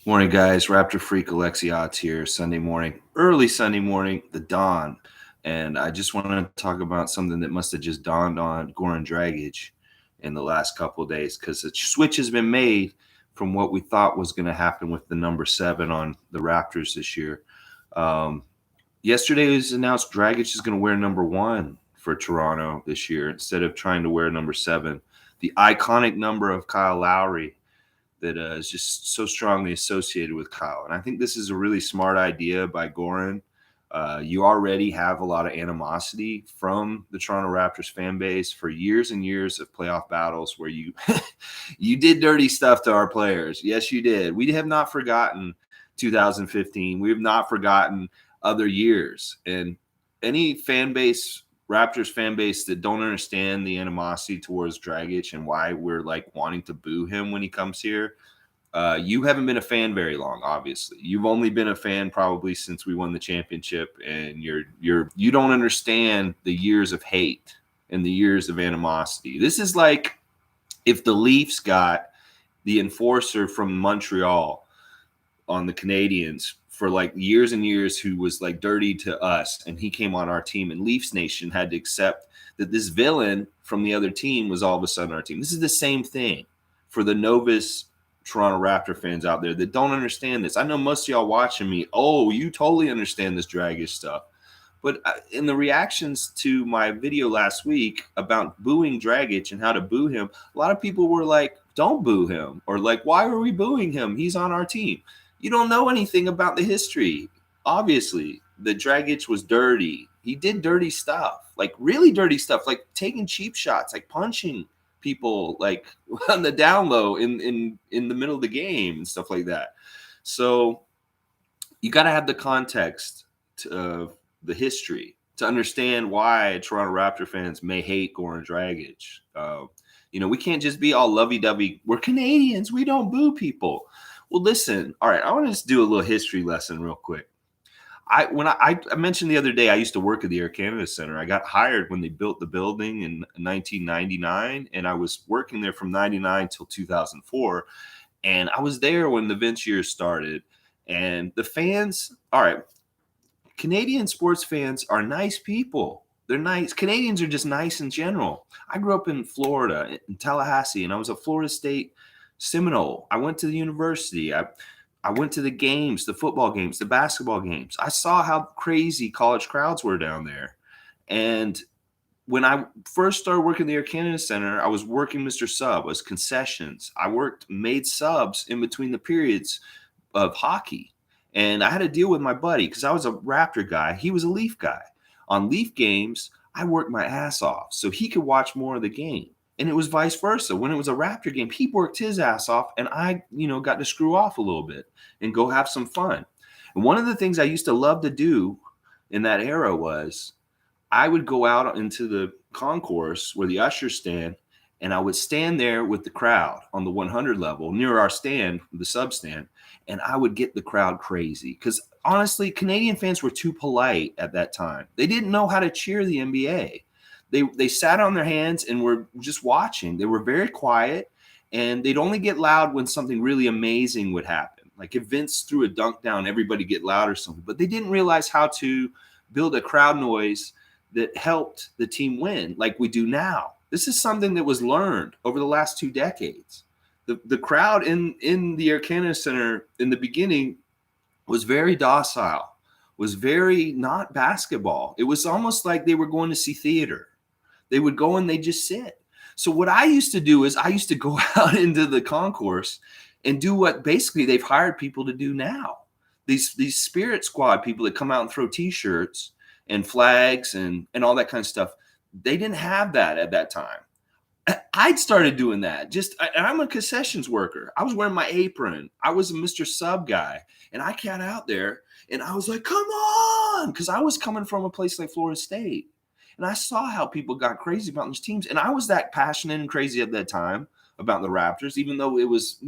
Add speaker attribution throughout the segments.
Speaker 1: Morning, guys. Raptor Freak Alexiot here. Sunday morning, early Sunday morning, the dawn. And I just want to talk about something that must have just dawned on Goran Dragic in the last couple of days because the switch has been made from what we thought was going to happen with the number 7 on the Raptors this year. Um, Yesterday it was announced Dragic is going to wear number 1 for Toronto this year instead of trying to wear number 7, the iconic number of Kyle Lowry that is just so strongly associated with Kyle. And I think this is a really smart idea by Goran. You already have a lot of animosity from the Toronto Raptors fan base for years and years of playoff battles where you you did dirty stuff to our players. Yes, you did. We have not forgotten 2015. We have not forgotten other years. And any fan base, Raptors fan base that don't understand the animosity towards Dragic and why we're like wanting to boo him when he comes here, you haven't been a fan very long. Obviously, you've only been a fan probably since we won the championship, and you don't understand the years of hate and the years of animosity. This is like if the Leafs got the enforcer from Montreal on the Canadiens for like years and years who was like dirty to us, and he came on our team, and Leafs Nation had to accept that this villain from the other team was all of a sudden our team. This is the same thing for the novice Toronto Raptor fans out there that don't understand this. I know most of y'all watching me, oh, you totally understand this Dragic stuff. But in the reactions to my video last week about booing Dragic and how to boo him, a lot of people were like, don't boo him, or like, why are we booing him? He's on our team. You don't know anything about the history. Obviously, the Dragic was dirty. He did dirty stuff, like really dirty stuff, like taking cheap shots, like punching people like on the down low in the middle of the game and stuff like that. So you got to have the context of the history to understand why Toronto Raptor fans may hate Goran Dragic. We can't just be all lovey-dovey. We're Canadians. We don't boo people. Well, listen. All right, I want to just do a little history lesson real quick. I mentioned the other day, I used to work at the Air Canada Center. I got hired when they built the building in 1999, and I was working there from 99 till 2004. And I was there when the Vince years started. And the fans, all right, Canadian sports fans are nice people. They're nice. Canadians are just nice in general. I grew up in Florida, in Tallahassee, and I was a Florida State Seminole. I went to the university. I went to the games, the football games, the basketball games. I saw how crazy college crowds were down there. And when I first started working the Air Canada Center, I was working Mr. Sub, was concessions. I made subs in between the periods of hockey. And I had to deal with my buddy because I was a Raptor guy. He was a Leaf guy. On Leaf games, I worked my ass off so he could watch more of the game. And it was vice versa. When it was a Raptor game, he worked his ass off, and I, got to screw off a little bit and go have some fun. And one of the things I used to love to do in that era was I would go out into the concourse where the ushers stand, and I would stand there with the crowd on the 100 level near our stand, the sub stand, and I would get the crowd crazy because honestly, Canadian fans were too polite at that time. They didn't know how to cheer the NBA. They sat on their hands and were just watching. They were very quiet, and they'd only get loud when something really amazing would happen. Like if Vince threw a dunk down, everybody get loud or something. But they didn't realize how to build a crowd noise that helped the team win like we do now. This is something that was learned over the last 2 decades. The crowd in the Air Canada Center in the beginning was very docile, was very not basketball. It was almost like they were going to see theater. They would go and they just sit. So what I used to do is I used to go out into the concourse and do what basically they've hired people to do now. These spirit squad people that come out and throw T-shirts and flags and all that kind of stuff. They didn't have that at that time. I'd started doing that. I'm a concessions worker. I was wearing my apron. I was a Mr. Sub guy. And I got out there and I was like, come on. Because I was coming from a place like Florida State. And I saw how people got crazy about these teams. And I was that passionate and crazy at that time about the Raptors, even though it was,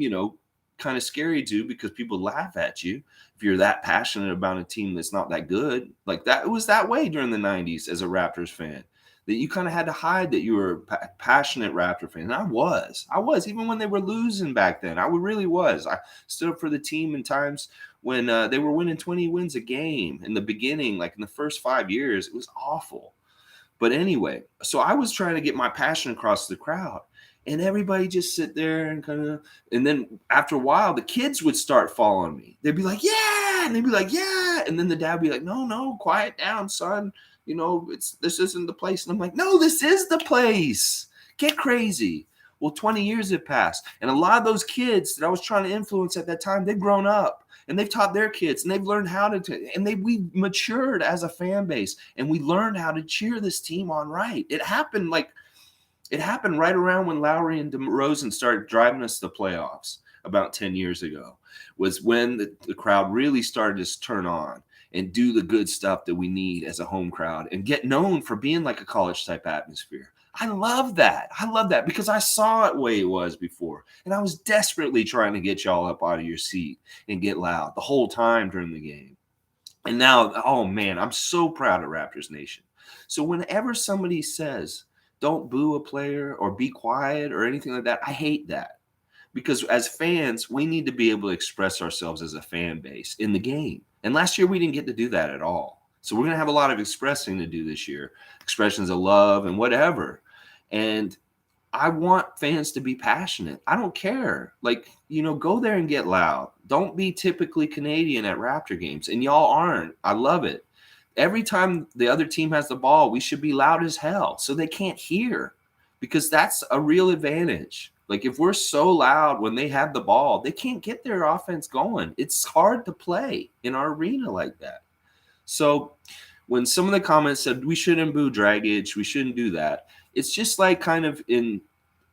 Speaker 1: kind of scary too, because people laugh at you if you're that passionate about a team that's not that good. Like that, it was that way during the 90s as a Raptors fan. that you kind of had to hide that you were a passionate Raptor fan. And I was, even when they were losing back then. I really was. I stood up for the team in times when they were winning 20 wins a game in the beginning, like in the first 5 years. It was awful. But anyway, so I was trying to get my passion across to the crowd, and everybody just sit there and kind of, and then after a while, the kids would start following me. They'd be like, yeah, and they'd be like, yeah, and then the dad would be like, no, quiet down, son. This isn't the place. And I'm like, no, this is the place. Get crazy. Well, 20 years have passed, and a lot of those kids that I was trying to influence at that time, they've grown up. And they've taught their kids, and they've learned how to, and we matured as a fan base, and we learned how to cheer this team on right. It happened right around when Lowry and DeRozan started driving us to the playoffs about 10 years ago, was when the crowd really started to turn on and do the good stuff that we need as a home crowd and get known for being like a college type atmosphere. I love that. Because I saw it the way it was before. And I was desperately trying to get y'all up out of your seat and get loud the whole time during the game. And now, oh man, I'm so proud of Raptors Nation. So whenever somebody says, don't boo a player or be quiet or anything like that, I hate that. Because as fans, we need to be able to express ourselves as a fan base in the game. And last year, we didn't get to do that at all. So we're going to have a lot of expressing to do this year, expressions of love and whatever. And I want fans to be passionate. I don't care. Go there and get loud. Don't be typically Canadian at Raptor games. And y'all aren't. I love it. Every time the other team has the ball, we should be loud as hell so they can't hear, because that's a real advantage. Like if we're so loud when they have the ball, they can't get their offense going. It's hard to play in our arena like that. So when some of the comments said we shouldn't boo Dragic, we shouldn't do that, it's just like kind of in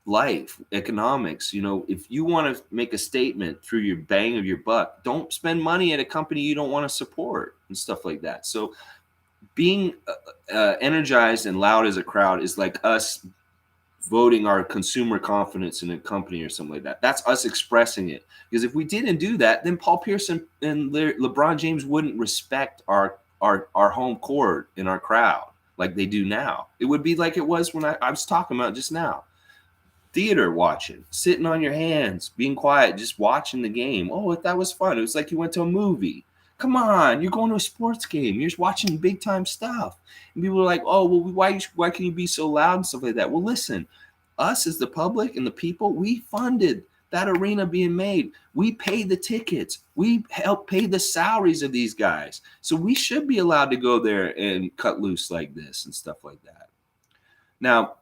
Speaker 1: life, economics, if you want to make a statement through your bang of your buck, don't spend money at a company you don't want to support and stuff like that. So being energized and loud as a crowd is like us voting our consumer confidence in a company or something like that. That's us expressing it. Because if we didn't do that, then Paul Pierce and LeBron James wouldn't respect our home court and our crowd like they do now. It would be like it was when I was talking about just now. Theater watching, sitting on your hands, being quiet, just watching the game. Oh, that was fun. It was like you went to a movie. Come on, you're going to a sports game. You're just watching big time stuff. And people are like, oh, well, why can you be so loud and stuff like that? Well, listen, us as the public and the people, we funded that arena being made. We paid the tickets. We helped pay the salaries of these guys. So we should be allowed to go there and cut loose like this and stuff like that. Now,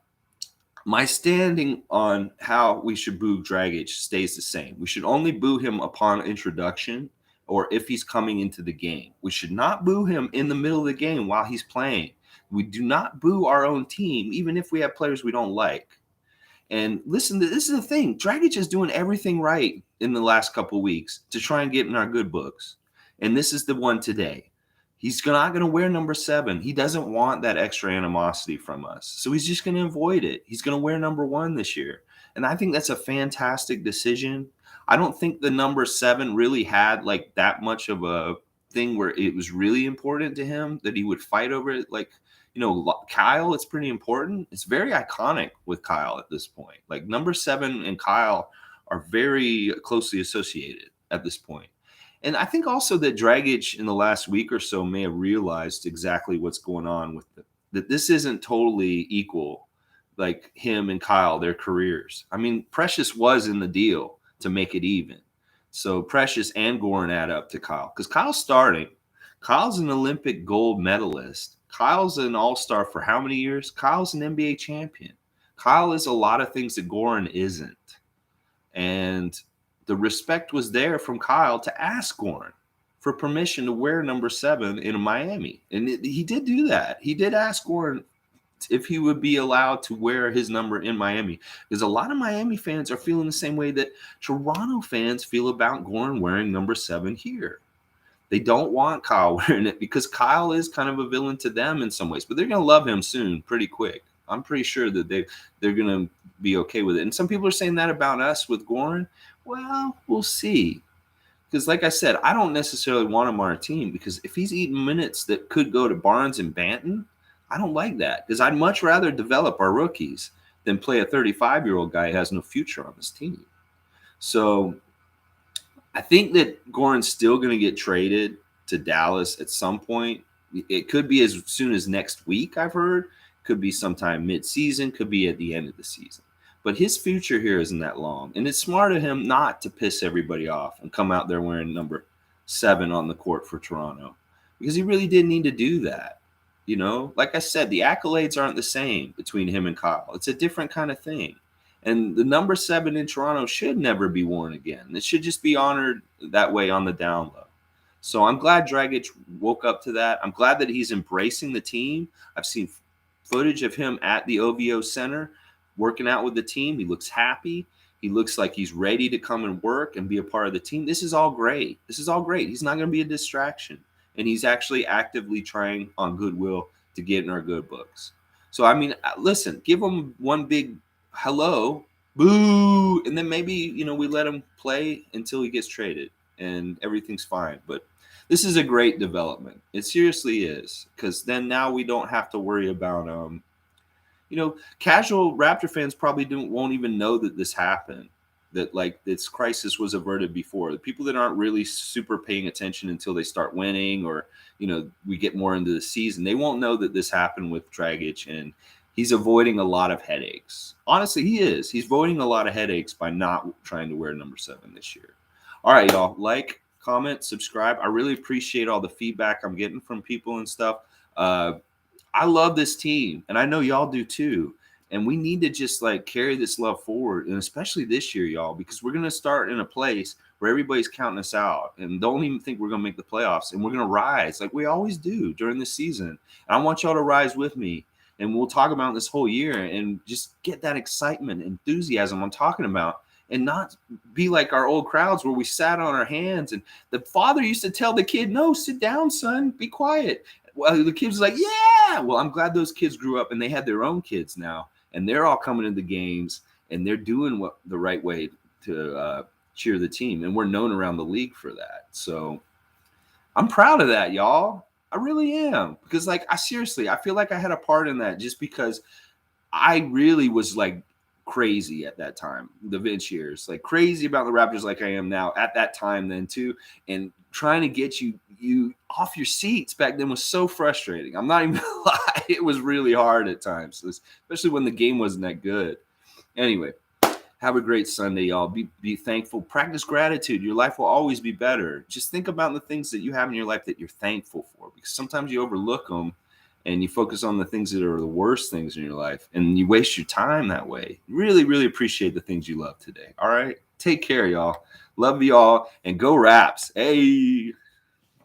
Speaker 1: my standing on how we should boo Dragic stays the same. We should only boo him upon introduction or if he's coming into the game. We should not boo him in the middle of the game while he's playing. We do not boo our own team, even if we have players we don't like. And listen, this is the thing. Dragic is doing everything right in the last couple of weeks to try and get in our good books. And this is the one today. He's not going to wear number 7. He doesn't want that extra animosity from us. So he's just going to avoid it. He's going to wear number 1 this year. And I think that's a fantastic decision. I don't think the number 7 really had like that much of a thing where it was really important to him that he would fight over it. Like, Kyle, it's pretty important. It's very iconic with Kyle at this point. Like number 7 and Kyle are very closely associated at this point. And I think also that Dragic in the last week or so may have realized exactly what's going on with that this isn't totally equal, like him and Kyle, their careers. I mean, Precious was in the deal to make it even. So Precious and Goran add up to Kyle because Kyle's starting. Kyle's an Olympic gold medalist. Kyle's an all-star for how many years? Kyle's an NBA champion. Kyle is a lot of things that Goran isn't. And the respect was there from Kyle to ask Goran for permission to wear number 7 in Miami. And he did do that. He did ask Goran if he would be allowed to wear his number in Miami. Because a lot of Miami fans are feeling the same way that Toronto fans feel about Goran wearing number 7 here. They don't want Kyle wearing it because Kyle is kind of a villain to them in some ways. But they're going to love him soon, pretty quick. I'm pretty sure that they're going to be okay with it. And some people are saying that about us with Goran. Well, we'll see. Because like I said, I don't necessarily want him on our team because if he's eating minutes that could go to Barnes and Banton, I don't like that because I'd much rather develop our rookies than play a 35-year-old guy who has no future on this team. So I think that Goran's still going to get traded to Dallas at some point. It could be as soon as next week, I've heard. Could be sometime mid-season, could be at the end of the season. But his future here isn't that long. And it's smart of him not to piss everybody off and come out there wearing number 7 on the court for Toronto. Because he really didn't need to do that. You know, like I said, the accolades aren't the same between him and Kyle. It's a different kind of thing. And the number 7 in Toronto should never be worn again. It should just be honored that way on the down low. So I'm glad Dragic woke up to that. I'm glad that he's embracing the team. I've seen footage of him at the OVO Center working out with the team. He looks happy. He looks like he's ready to come and work and be a part of the team. This is all great. This is all great. He's not going to be a distraction. And he's actually actively trying on goodwill to get in our good books. So, I mean, listen, give him one big hello, boo, and then maybe, you know, we let him play until he gets traded and everything's fine. But this is a great development. It seriously is, because then now we don't have to worry about, you know, casual Raptor fans probably won't even know that this happened, that like this crisis was averted before. The people that aren't really super paying attention until they start winning, or, you know, we get more into the season, they won't know that this happened with Dragic, and he's avoiding a lot of headaches. Honestly, he is. He's avoiding a lot of headaches by not trying to wear number 7 this year. All right, y'all. Like, comment, subscribe. I really appreciate all the feedback I'm getting from people and stuff. I love this team, and I know y'all do too. And we need to just like carry this love forward, and especially this year, y'all, because we're going to start in a place where everybody's counting us out and don't even think we're going to make the playoffs, and we're going to rise like we always do during the season. And I want y'all to rise with me, and we'll talk about this whole year and just get that excitement, enthusiasm I'm talking about, and not be like our old crowds where we sat on our hands and the father used to tell the kid, no, sit down, son, be quiet. Well, the kid's like, yeah. Well, I'm glad those kids grew up and they had their own kids now, and they're all coming into games and they're doing what the right way to cheer the team. And we're known around the league for that. So I'm proud of that, y'all. I really am, because like I feel like I had a part in that, just because I really was like crazy at that time, the Vince years, like crazy about the Raptors like I am now at that time then too. And trying to get you off your seats back then was so frustrating. I'm not even gonna lie. It was really hard at times, especially when the game wasn't that good. Anyway, have a great Sunday, y'all. Be thankful. Practice gratitude. Your life will always be better. Just think about the things that you have in your life that you're thankful for, because sometimes you overlook them and you focus on the things that are the worst things in your life, and you waste your time that way. Really, really appreciate the things you love today. All right? Take care, y'all. Love y'all, and go Raps. Hey.